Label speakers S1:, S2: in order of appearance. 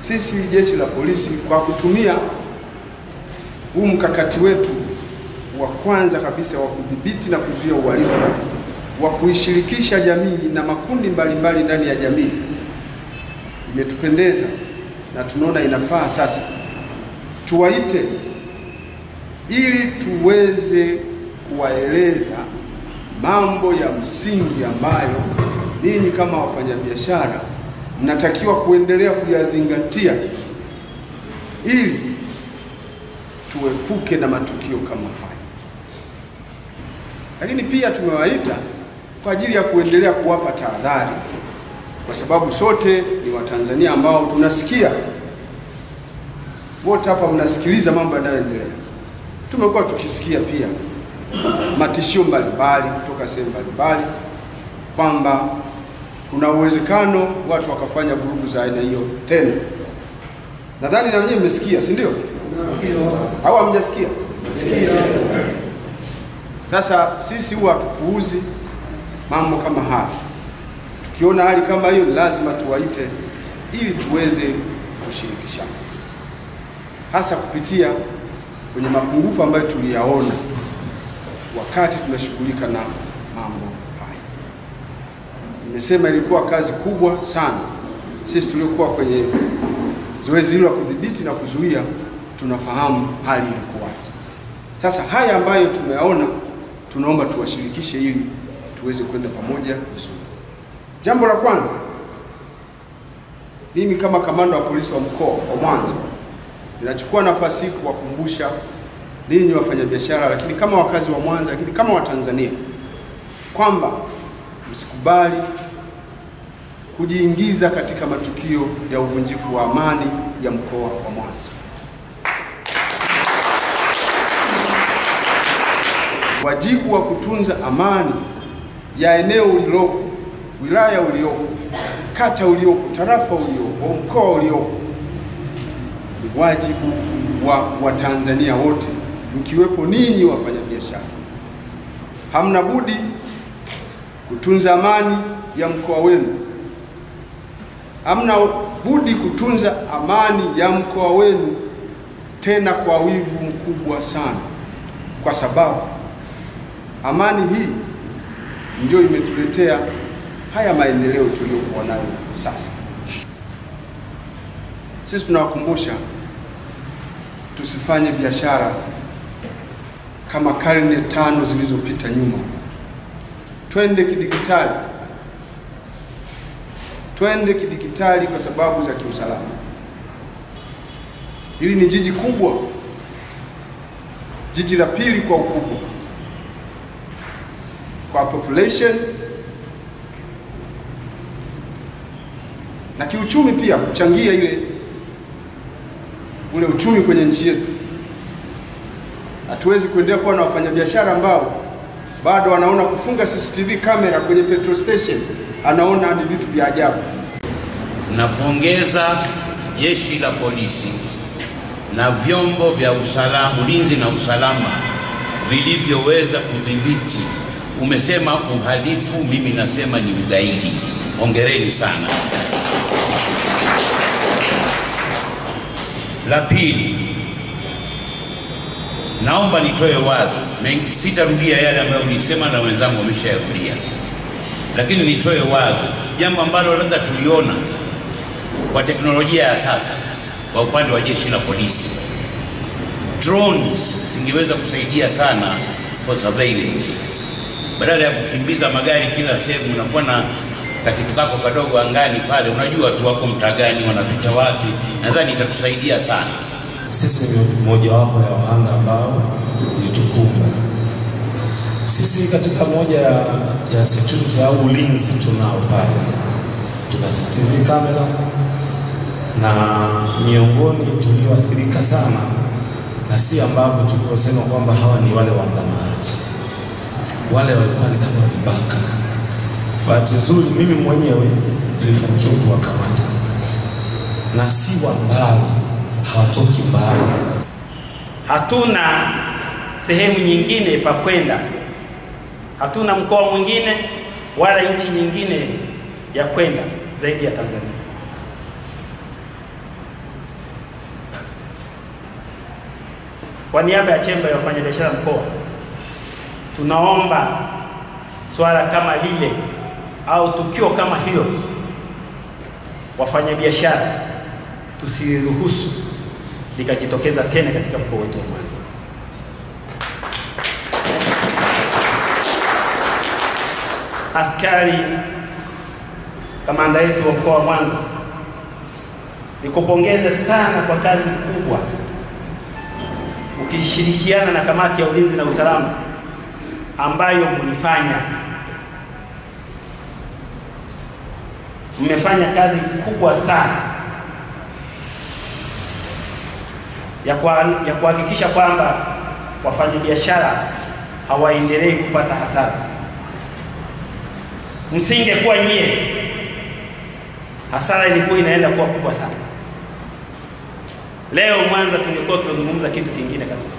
S1: sisi jeshi la polisi kwa kutumia huu mkakati wetu wa kwanza kabisa wa kudhibiti na kuzuia uhalifu, wa kuishirikisha jamii na makundi mbalimbali ndani ya jamii, imetupendeza na tunaona inafaa sasa tuwaite ili tuweze kuwaeleza mambo ya msingi ambayo ninyi kama wafanyabiashara mnatakiwa kuendelea kuyazingatia ili tuepuke na matukio kama haya. Lakini pia tumewaita kwa ajili ya kuendelea kuwapa tahadhari, kwa sababu sote ni Watanzania ambao tunasikia, wote hapa mnasikiliza mambo yanayoendelea. Tumekuwa tukisikia pia matishio mbalimbali kutoka sehemu mbalimbali kwamba kuna uwezekano watu wakafanya vurugu za aina hiyo tena. Nadhani na wenyewe mmesikia, si ndio? Au hamjasikia? Sasa sisi huwa hatupuuzi mambo kama haya. Tukiona hali kama hiyo, lazima tuwaite ili tuweze kushirikishana, hasa kupitia kwenye mapungufu ambayo tuliyaona wakati tunashughulika na mambo haya. Nimesema ilikuwa kazi kubwa sana. Sisi tuliokuwa kwenye zoezi hilo la kudhibiti na kuzuia tunafahamu hali ilikuwaje. Sasa haya ambayo tumeyaona, tunaomba tuwashirikishe ili tuweze kwenda pamoja vizuri. Jambo la kwanza, mimi kama kamanda wa polisi wa mkoa wa Mwanza ninachukua nafasi hii kuwakumbusha ninyi wafanyabiashara, lakini kama wakazi wa Mwanza, lakini kama Watanzania, kwamba msikubali kujiingiza katika matukio ya uvunjifu wa amani ya mkoa wa Mwanza. Wajibu wa kutunza amani ya eneo ulilopo, wilaya uliopo, kata uliopo, tarafa uliopo, mkoa uliopo, ni wajibu wa Watanzania wote, mkiwepo ninyi wafanyabiashara. Hamna budi kutunza amani ya mkoa wenu. Hamna budi kutunza amani ya mkoa wenu, tena kwa wivu mkubwa sana, kwa sababu amani hii ndio imetuletea haya maendeleo tuliyokuwa nayo sasa. Sisi tunawakumbusha tusifanye biashara kama karne 5 zilizopita nyuma. Twende kidigitali. Twende kidigitali kwa sababu za kiusalama. Hili ni jiji kubwa, jiji la pili kwa ukubwa, kwa population na kiuchumi pia, kuchangia ule uchumi kwenye nchi yetu. Hatuwezi kuendelea kuwa na wafanyabiashara ambao bado wanaona kufunga CCTV kamera kwenye petrol station, anaona ni vitu vya ajabu.
S2: Napongeza jeshi la polisi na vyombo vya usalama, ulinzi na usalama vilivyoweza kudhibiti. Umesema uhalifu, mimi nasema ni ugaidi. Hongereni sana. La pili, naomba nitoe wazo, sitarudia yale ambayo ulisema na wenzangu wameshayarudia, lakini nitoe wazo, jambo ambalo labda tuliona kwa teknolojia ya sasa kwa upande wa jeshi la polisi. Drones zingeweza kusaidia sana for surveillance. Badala ya kukimbiza magari kila sehemu, unakuwa na kitu kako kadogo angani pale, unajua tu wako mtaa gani, wanapita wapi. Nadhani itatusaidia sana.
S3: Sisi ni mmoja wapo ya wahanga ambao ulitukumba. Sisi katika moja ya security au ulinzi tunao pale, tuna CCTV kamera, na miongoni tulioathirika sana na si ambavyo tuliposema kwamba hawa ni wale waandamanaji. Wale walikuwa ni kama vibaka. Bahati nzuri mimi mwenyewe nilifanikiwa kuwakamata, na si wa mbali, hawatoki mbali.
S4: Hatuna sehemu nyingine pa kwenda, hatuna mkoa mwingine wala nchi nyingine ya kwenda zaidi ya Tanzania. kwa niaba ya chemba ya wafanyabiashara mkoa, tunaomba swala kama lile au tukio kama hilo, wafanyabiashara tusiruhusu likajitokeza tena katika mkoa wetu wa Mwanza. Askari kamanda yetu wa mkoa wa Mwanza, nikupongeze sana kwa kazi kubwa ukishirikiana na kamati ya ulinzi na usalama ambayo mlifanya. Mmefanya kazi kubwa sana ya kuhakikisha kwamba wafanyabiashara hawaendelei kupata hasara. Msingekuwa nyie, hasara ilikuwa inaenda kuwa kubwa sana. Leo Mwanza tungekuwa tunazungumza kitu kingine kabisa.